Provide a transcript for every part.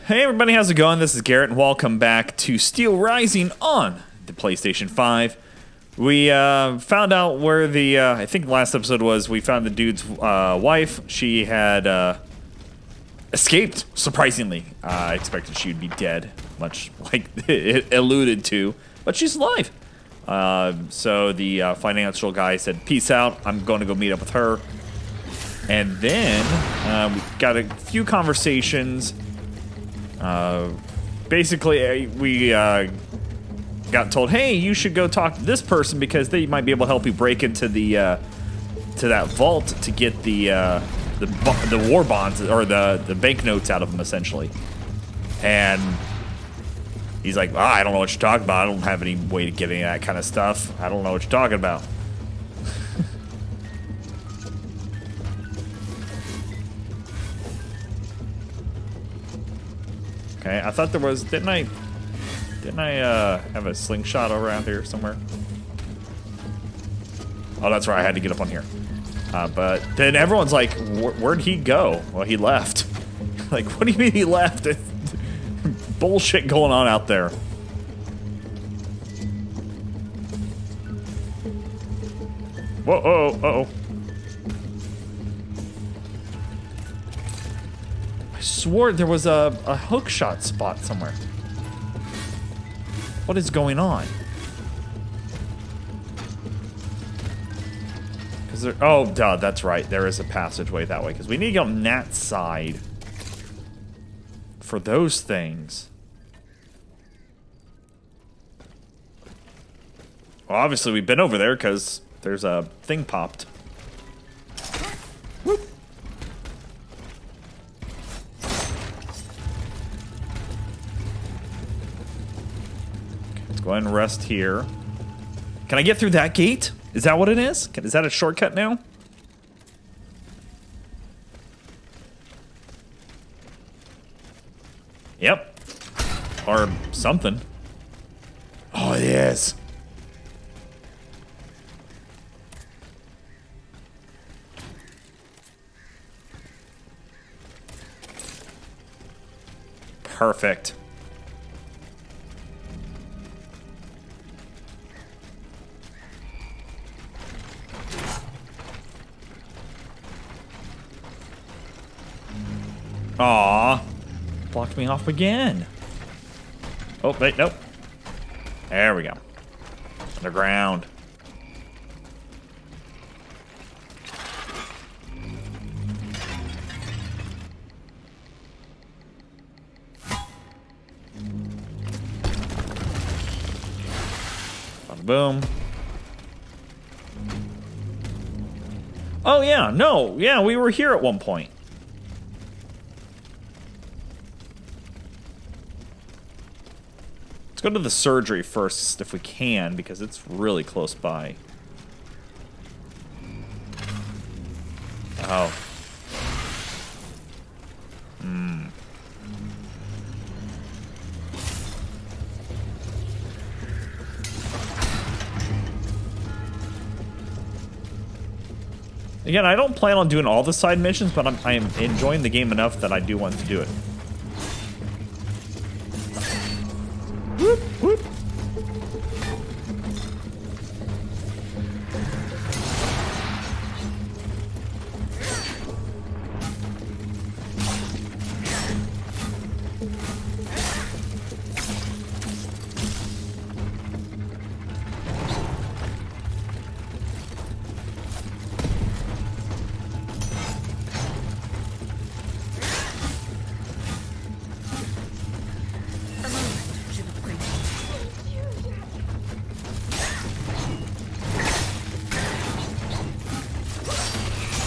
Hey everybody, how's it going? This is Garrett, and welcome back to Steelrising on the PlayStation 5. We found out where the, I think last episode was, we found the dude's wife. She had escaped, surprisingly. I expected she would be dead, much like it alluded to, but she's alive. So the financial guy said, peace out, I'm going to go meet up with her. And then we got a few conversations. Basically, we got told, hey, you should go talk to this person because they might be able to help you break into the to that vault to get the war bonds or the banknotes out of them, essentially. And he's like, I don't know what you're talking about. I don't have any way to get any of that kind of stuff. I don't know what you're talking about. Okay, I thought there was, didn't I have a slingshot around here somewhere? Oh, that's right, I had to get up on here. But then everyone's like, where'd he go? Well, he left. Like, what do you mean he left? Bullshit going on out there. Whoa, uh-oh. I swore there was a hookshot spot somewhere. What is going on? Is there? Oh, duh, that's right. There is a passageway that way because we need to get on that side for those things. Well, obviously we've been over there because there's a thing popped. Whoop. Go ahead and rest here. Can I get through that gate? Is that what it is? Is that a shortcut now? Yep. Or something. Oh, it is. Perfect. Aw, blocked me off again. Oh, wait, nope. There we go. Underground. Bada boom. Oh, yeah, no, yeah, we were here at one point. Let's go to the surgery first if we can, because it's really close by. Oh. Again, I don't plan on doing all the side missions, but I am enjoying the game enough that I do want to do it. Whoop, whoop.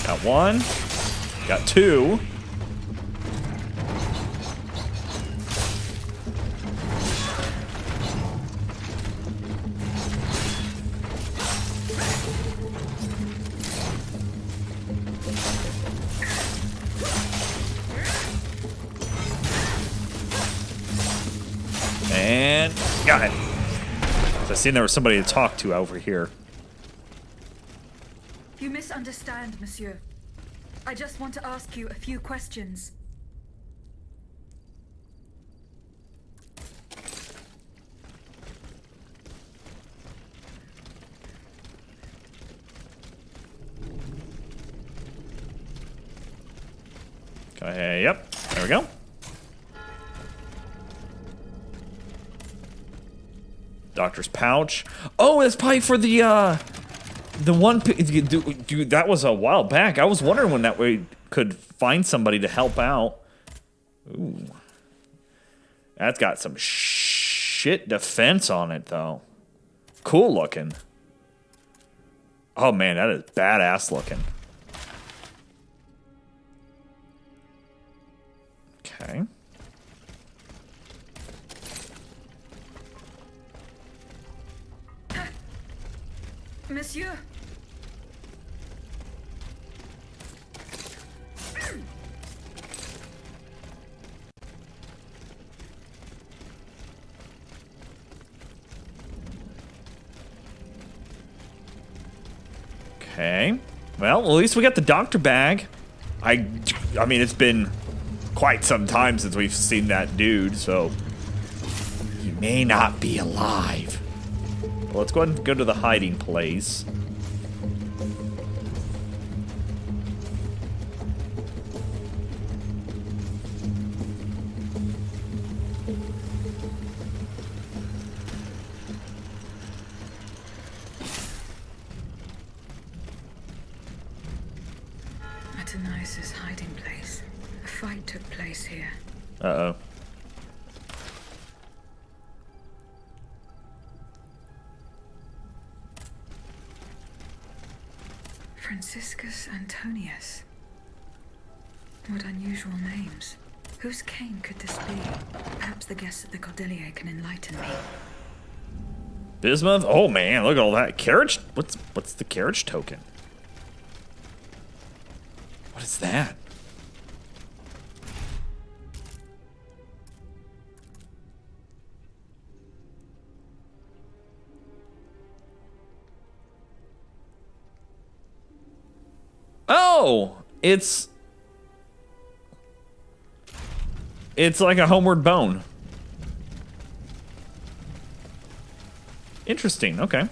Got one. Got two. And got it. I seen there was somebody to talk to over here. You misunderstand, monsieur. I just want to ask you a few questions. Yep. There we go. Doctor's pouch. Oh, it's probably for the one. Dude, that was a while back. I was wondering when that way could find somebody to help out. Ooh. That's got some shit defense on it, though. Cool looking. Oh, man, that is badass looking. Okay. Monsieur. Okay. Well, at least we got the doctor bag. I mean, it's been quite some time since we've seen that dude, so he may not be alive. Well, let's go ahead and go to the hiding place. Atanais's hiding place. A fight took place here. Uh-oh. Franciscus Antonius. What unusual names. Whose cane could this be? Perhaps the guests at the Cordelier can enlighten me. Bismuth? Oh man, look at all that. Carriage? What's the carriage token? What is that? Oh, it's like a homeward bone. Interesting. Okay.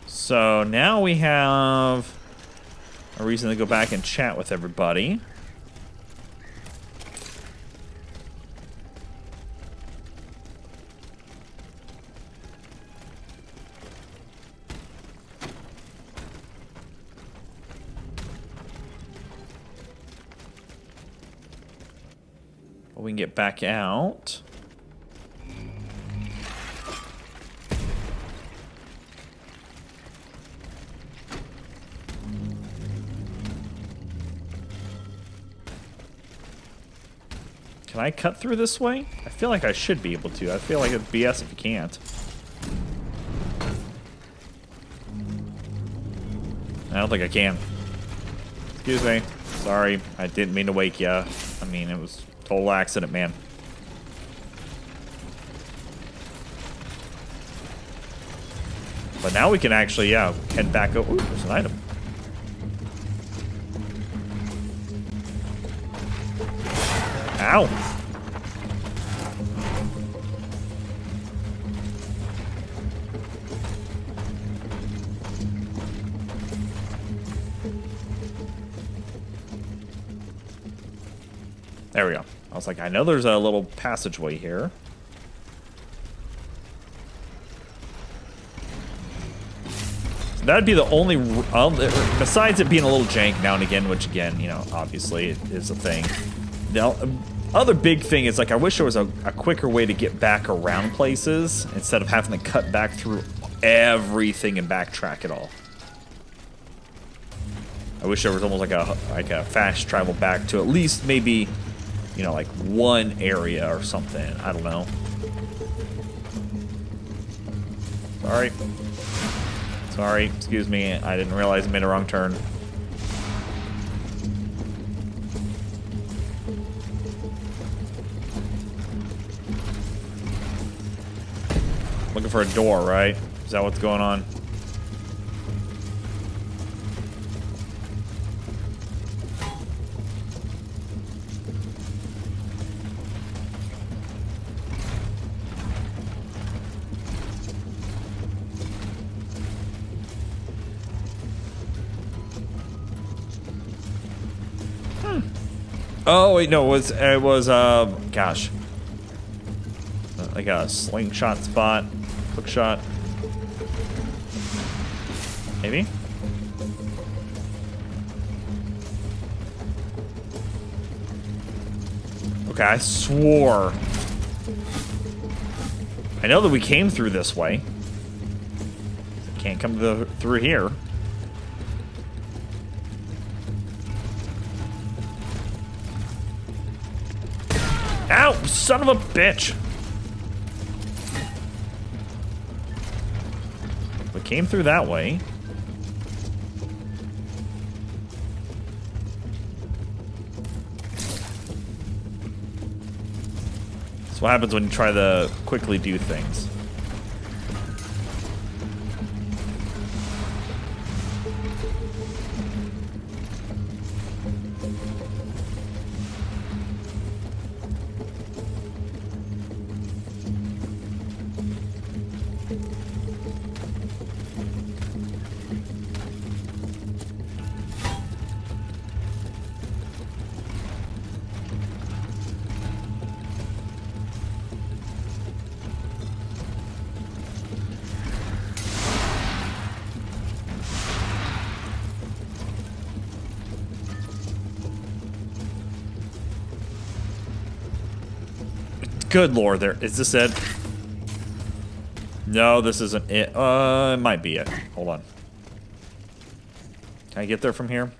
So now we have a reason to go back and chat with everybody. We can get back out. Can I cut through this way? I feel like I should be able to. I feel like it's BS if you can't. I don't think I can. Excuse me. Sorry, I didn't mean to wake you. I mean, it was a total accident, man. But now we can actually, yeah, head back over. Ooh, there's an item. Ow. There we go. I was like, I know there's a little passageway here. So that'd be the only, besides it being a little jank now and again, which again, you know, obviously it is a thing. The other big thing is, like, I wish there was a quicker way to get back around places instead of having to cut back through everything and backtrack it all. I wish there was almost like a fast travel back to at least maybe, you know, like one area or something. I don't know. Sorry. Sorry. Excuse me. I didn't realize I made a wrong turn. Looking for a door, right? Is that what's going on? Oh wait, no, it was gosh, like a slingshot spot, hook shot, maybe. Okay, I swore. I know that we came through this way. Can't come through here. Ow, son of a bitch. We came through that way. That's what happens when you try to quickly do things. Good lord, there is this it? No, this isn't it. It might be it. Hold on. Can I get there from here?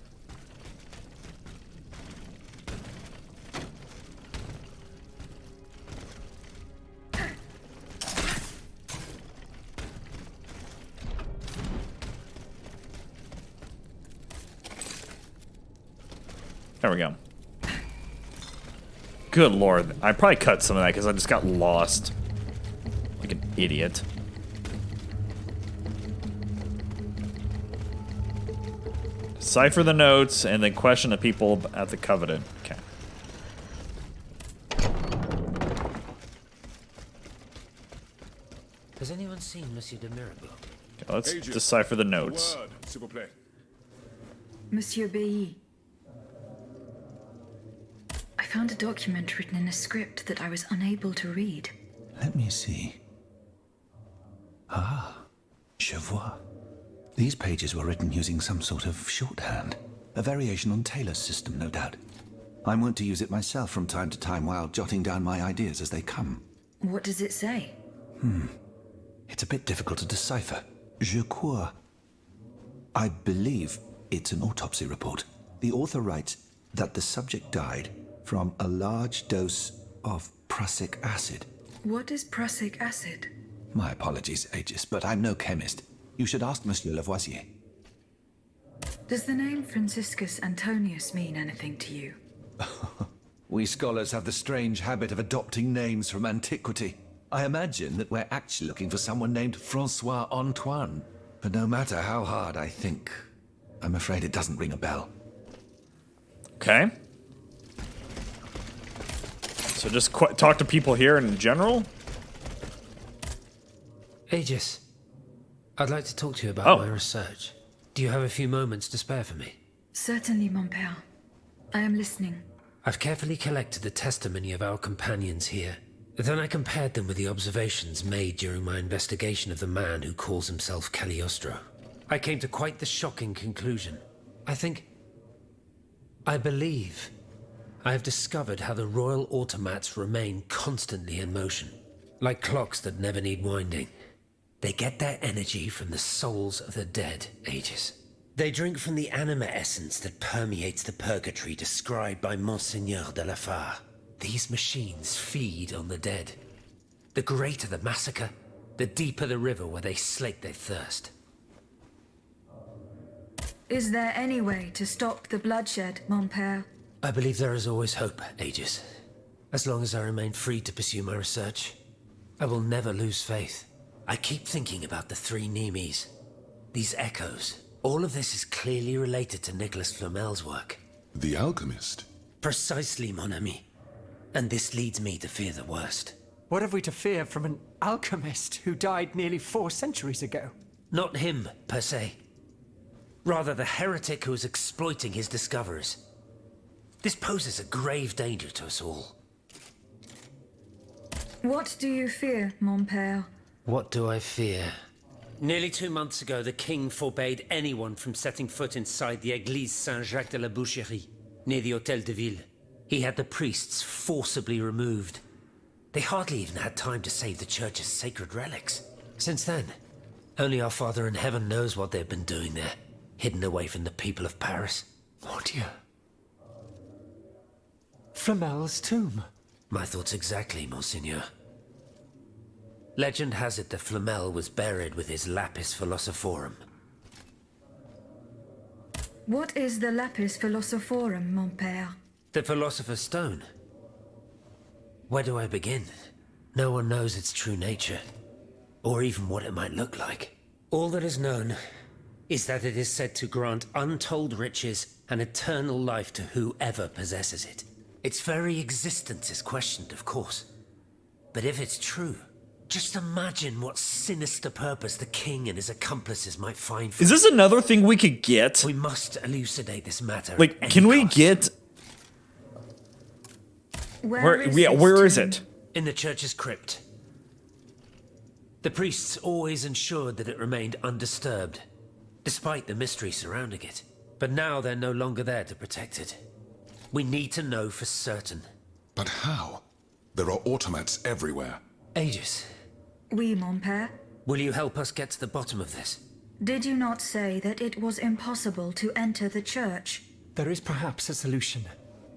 There we go. Good lord. I probably cut some of that because I just got lost. Like an idiot. Decipher the notes and then question the people at the Covenant. Okay. Has anyone seen Monsieur de Mirabeau? Okay, let's decipher the notes. Word, s'il vous plaît. Monsieur Bailly. I found a document written in a script that I was unable to read. Let me see. Ah, je vois. These pages were written using some sort of shorthand. A variation on Taylor's system, no doubt. I'm wont to use it myself from time to time while jotting down my ideas as they come. What does it say? It's a bit difficult to decipher. Je crois. I believe it's an autopsy report. The author writes that the subject died from a large dose of prussic acid. What is prussic acid? My apologies, Aegis, but I'm no chemist. You should ask Monsieur Lavoisier. Does the name Franciscus Antonius mean anything to you? We scholars have the strange habit of adopting names from antiquity. I imagine that we're actually looking for someone named Francois Antoine. But no matter how hard I think, I'm afraid it doesn't ring a bell. Okay. So just talk to people here in general? Aegis, I'd like to talk to you about my research. Do you have a few moments to spare for me? Certainly, mon père. I am listening. I've carefully collected the testimony of our companions here. Then I compared them with the observations made during my investigation of the man who calls himself Cagliostro. I came to quite the shocking conclusion. I believe I have discovered how the royal automats remain constantly in motion, like clocks that never need winding. They get their energy from the souls of the dead, Aegis. They drink from the anima essence that permeates the purgatory described by Monseigneur de la Fare. These machines feed on the dead. The greater the massacre, the deeper the river where they slake their thirst. Is there any way to stop the bloodshed, mon père? I believe there is always hope, Aegis. As long as I remain free to pursue my research, I will never lose faith. I keep thinking about the three Nemes. These echoes. All of this is clearly related to Nicholas Flamel's work. The alchemist? Precisely, mon ami. And this leads me to fear the worst. What have we to fear from an alchemist who died nearly 4 centuries ago? Not him, per se. Rather, the heretic who is exploiting his discoveries. This poses a grave danger to us all. What do you fear, mon père? What do I fear? Nearly 2 months ago, the king forbade anyone from setting foot inside the Église Saint-Jacques de la Boucherie, near the Hôtel de Ville. He had the priests forcibly removed. They hardly even had time to save the church's sacred relics. Since then, only our Father in Heaven knows what they've been doing there, hidden away from the people of Paris. Oh dear. Flamel's tomb. My thoughts exactly, Monseigneur. Legend has it that Flamel was buried with his lapis philosophorum. What is the lapis philosophorum, mon père? The Philosopher's Stone. Where do I begin? No one knows its true nature, or even what it might look like. All that is known is that it is said to grant untold riches and eternal life to whoever possesses it. Its very existence is questioned, of course. But if it's true, just imagine what sinister purpose the king and his accomplices might find for Is this another thing we could get? We must elucidate this matter. Like, at can any we cost. get... Where is it? In the church's crypt. The priests always ensured that it remained undisturbed, despite the mystery surrounding it. But now they're no longer there to protect it. We need to know for certain. But how? There are automats everywhere. Aegis, Oui, mon père. will you help us get to the bottom of this? Did you not say that it was impossible to enter the church? There is perhaps a solution.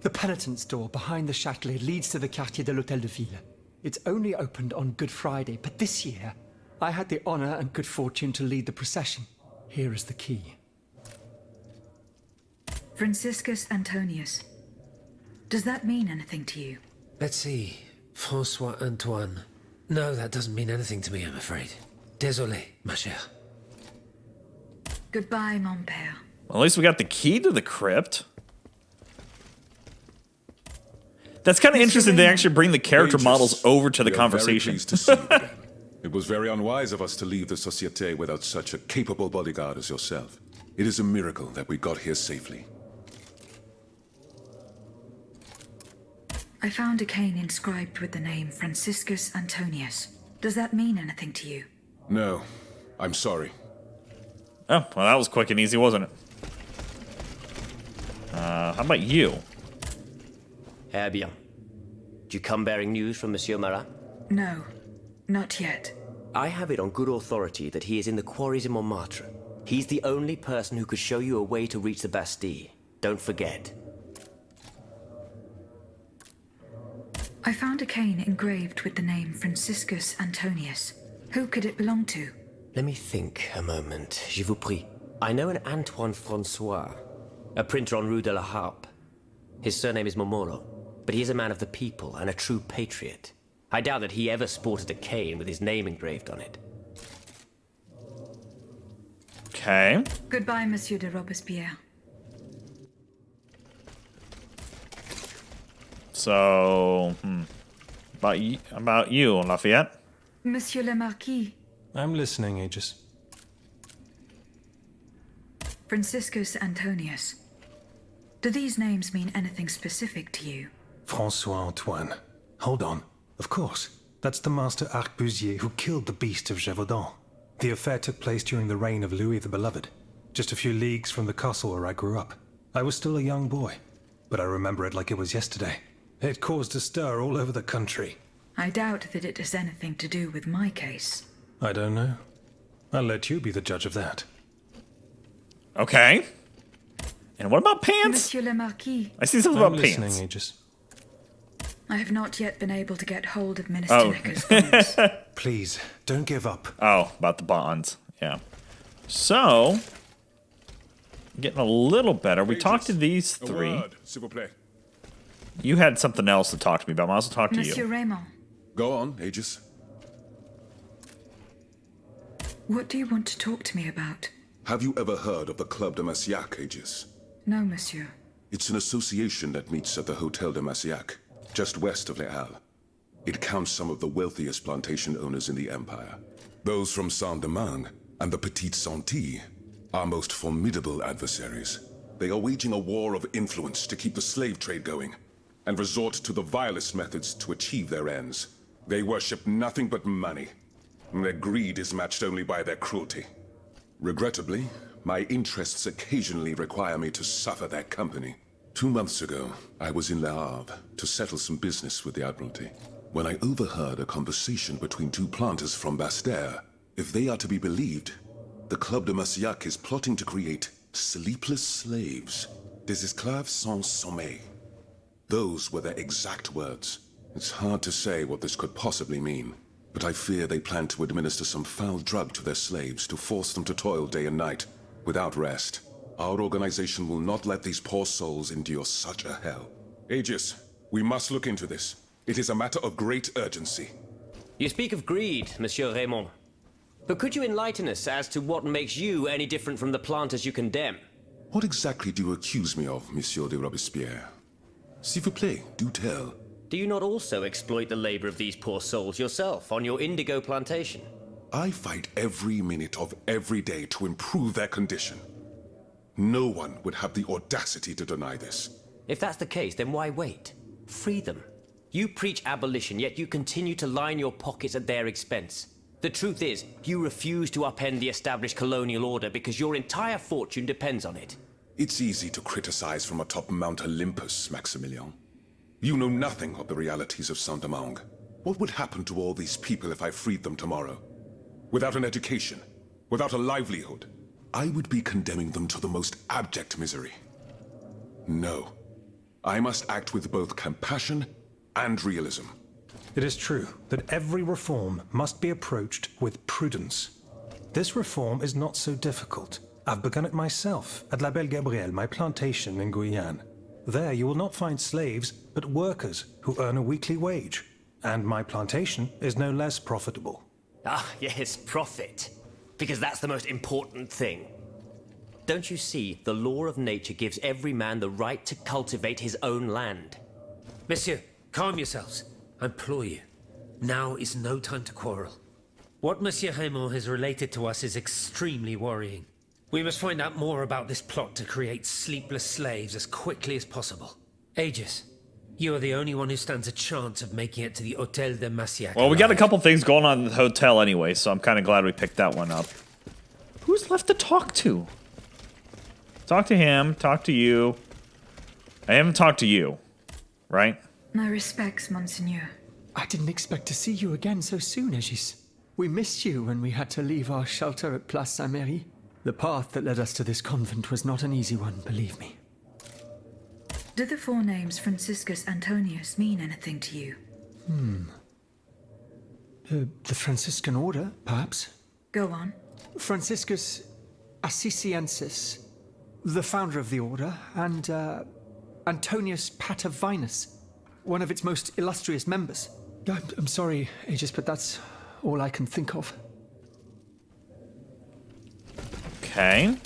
The penitent's door behind the Châtelet leads to the Quartier de l'Hôtel de Ville. It's only opened on Good Friday, but this year, I had the honor and good fortune to lead the procession. Here is the key. Franciscus Antonius. Does that mean anything to you? Let's see. François Antoine. No, that doesn't mean anything to me, I'm afraid. Désolé, ma chère. Goodbye, mon père. Well, at least we got the key to the crypt. That's kind of interesting. They actually bring the character Aegis, models over to the we are conversation. Very pleased to see you again. It was very unwise of us to leave the Société without such a capable bodyguard as yourself. It is a miracle that we got here safely. I found a cane inscribed with the name Franciscus Antonius. Does that mean anything to you? No, I'm sorry. Oh, well, that was quick and easy, wasn't it? How about you? Eh bien. Do you come bearing news from Monsieur Marat? No, not yet. I have it on good authority that he is in the quarries in Montmartre. He's the only person who could show you a way to reach the Bastille. Don't forget. I found a cane engraved with the name Franciscus Antonius. Who could it belong to? Let me think a moment. Je vous prie. I know an Antoine Francois, a printer on Rue de la Harpe. His surname is Momolo, but he is a man of the people and a true patriot. I doubt that he ever sported a cane with his name engraved on it. Okay. Goodbye, Monsieur de Robespierre. So, about you, Lafayette? Monsieur le Marquis. I'm listening, Aegis. Franciscus Antonius. Do these names mean anything specific to you? François Antoine. Hold on. Of course. That's the master arquebusier who killed the beast of Gévaudan. The affair took place during the reign of Louis the Beloved, just a few leagues from the castle where I grew up. I was still a young boy, but I remember it like it was yesterday. It caused a stir all over the country. I doubt that it has anything to do with my case. I don't know. I'll let you be the judge of that. Okay. And what about pants? Monsieur le Marquis. I see something I'm about listening, pants. Aegis. I have not yet been able to get hold of Minister Oh. Necker's bonds. Please, don't give up. Oh, about the bonds. Yeah. So, getting a little better. We talked to these A three. word, s'il vous plaît. You had something else to talk to me about. I'll also talk to Monsieur you. Raymond, Go on, Aegis. what do you want to talk to me about? Have you ever heard of the Club de Massiac, Aegis? No, monsieur. It's an association that meets at the Hôtel de Massiac, just west of Les Halles. It counts some of the wealthiest plantation owners in the empire. Those from Saint-Domingue and the Petite Santilles are most formidable adversaries. They are waging a war of influence to keep the slave trade going, and resort to the vilest methods to achieve their ends. They worship nothing but money, and their greed is matched only by their cruelty. Regrettably, my interests occasionally require me to suffer their company. 2 months ago, I was in Le Havre to settle some business with the Admiralty, when I overheard a conversation between two planters from Bastère. If they are to be believed, the Club de Massiac is plotting to create sleepless slaves, des esclaves sans sommeil. Those were their exact words. It's hard to say what this could possibly mean, but I fear they plan to administer some foul drug to their slaves to force them to toil day and night, without rest. Our organization will not let these poor souls endure such a hell. Aegis, we must look into this. It is a matter of great urgency. You speak of greed, Monsieur Raymond. But could you enlighten us as to what makes you any different from the planters you condemn? What exactly do you accuse me of, Monsieur de Robespierre? S'il vous plaît, do tell. Do you not also exploit the labor of these poor souls yourself on your indigo plantation? I fight every minute of every day to improve their condition. No one would have the audacity to deny this. If that's the case, then why wait? Free them. You preach abolition, yet you continue to line your pockets at their expense. The truth is, you refuse to upend the established colonial order because your entire fortune depends on it. It's easy to criticize from atop Mount Olympus, Maximilian. You know nothing of the realities of Saint-Domingue. What would happen to all these people if I freed them tomorrow? Without an education, without a livelihood, I would be condemning them to the most abject misery. No. I must act with both compassion and realism. It is true that every reform must be approached with prudence. This reform is not so difficult. I've begun it myself at La Belle Gabrielle, my plantation in Guyane. There you will not find slaves, but workers who earn a weekly wage. And my plantation is no less profitable. Ah, yes, profit. Because that's the most important thing. Don't you see, the law of nature gives every man the right to cultivate his own land. Monsieur, calm yourselves. I implore you. Now is no time to quarrel. What Monsieur Raymond has related to us is extremely worrying. We must find out more about this plot to create sleepless slaves as quickly as possible. Aegis, you are the only one who stands a chance of making it to the Hôtel de Massiac. Well, we got a couple things going on in the hotel anyway, so I'm kind of glad we picked that one up. Who's left to talk to? Talk to him, talk to you. I haven't talked to you, right? My respects, Monseigneur. I didn't expect to see you again so soon, Aegis. We missed you when we had to leave our shelter at Place Saint-Méry. The path that led us to this convent was not an easy one, believe me. Do the four names Franciscus Antonius mean anything to you? The Franciscan order, perhaps? Go on. Franciscus Assisiensis, the founder of the order, and Antonius Patavinus, one of its most illustrious members. I'm sorry, Aegis, but that's all I can think of. Okay.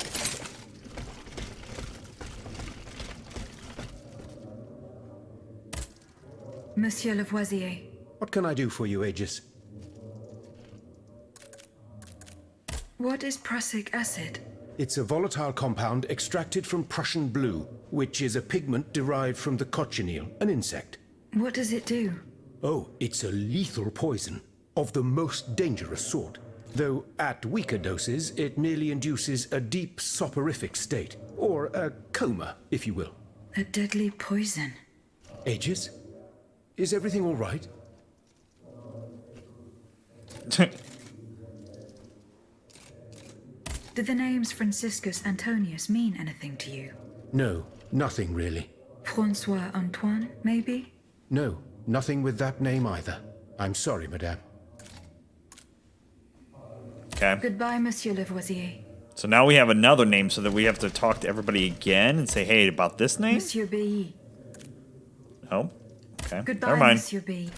Monsieur Lavoisier. What can I do for you, Aegis? What is prussic acid? It's a volatile compound extracted from Prussian blue, which is a pigment derived from the cochineal, an insect. What does it do? Oh, it's a lethal poison, of the most dangerous sort. Though at weaker doses, it merely induces a deep soporific state, or a coma, if you will. A deadly poison. Aegis? Is everything all right? Do the names Franciscus Antonius mean anything to you? No, nothing really. Francois Antoine, maybe? No, nothing with that name either. I'm sorry, madame. Okay. Goodbye, Monsieur Lavoisier. So now we have another name so that we have to talk to everybody again and say, hey, about this name? Monsieur B. Oh, okay. Goodbye, Never mind. Monsieur B.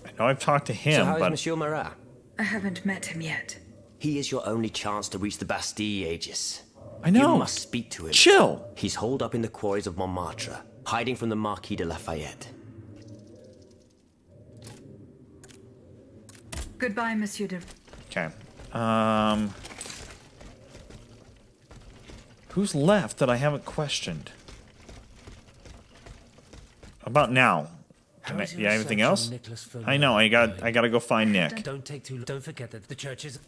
I know I've talked to him, So how is but... Monsieur Marat? I haven't met him yet. He is your only chance to reach the Bastille, Aegis. I know. You must speak to him. Chill. He's holed up in the quarries of Montmartre, hiding from the Marquis de Lafayette. Goodbye, Monsieur de... Okay. Who's left that I haven't questioned? About now. Can I, How's your yeah, anything research on else? Nicholas I know. I Flamel? gotta go find Nick. Don't take too. Don't forget that the church is.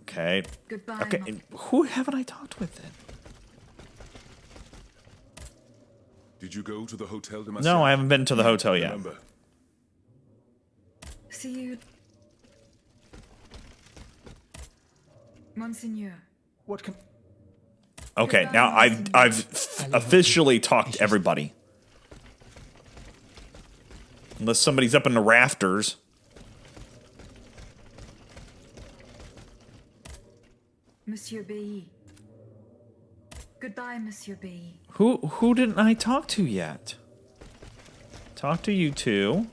Okay. Goodbye. Okay. Who haven't I talked with then? Did you go to the Hotel de Marseille? No, I haven't been to the hotel yet. Remember, See you. Monseigneur. What can... Okay, now I've officially talked to everybody. Unless somebody's up in the rafters. Monsieur B. Goodbye, Monsieur B. Who didn't I talk to yet? Talk to you two.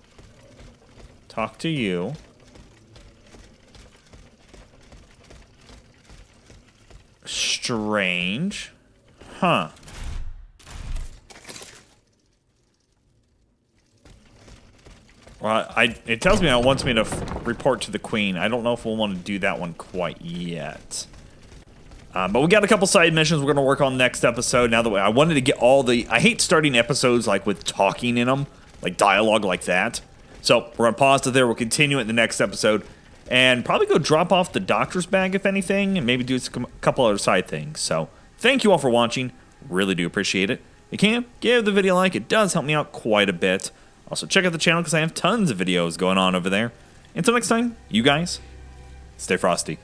Talk to you. Strange. Huh. Well, it tells me it wants me to report to the Queen. I don't know if we'll want to do that one quite yet. But we got a couple side missions we're going to work on next episode. Now that I wanted to get all the... I hate starting episodes like with talking in them. Like dialogue like that. So we're going to pause it there. We'll continue it in the next episode. And probably go drop off the doctor's bag, if anything. And maybe do a couple other side things. So thank you all for watching. Really do appreciate it. If you can, give the video a like. It does help me out quite a bit. Also, check out the channel because I have tons of videos going on over there. Until next time, you guys, stay frosty.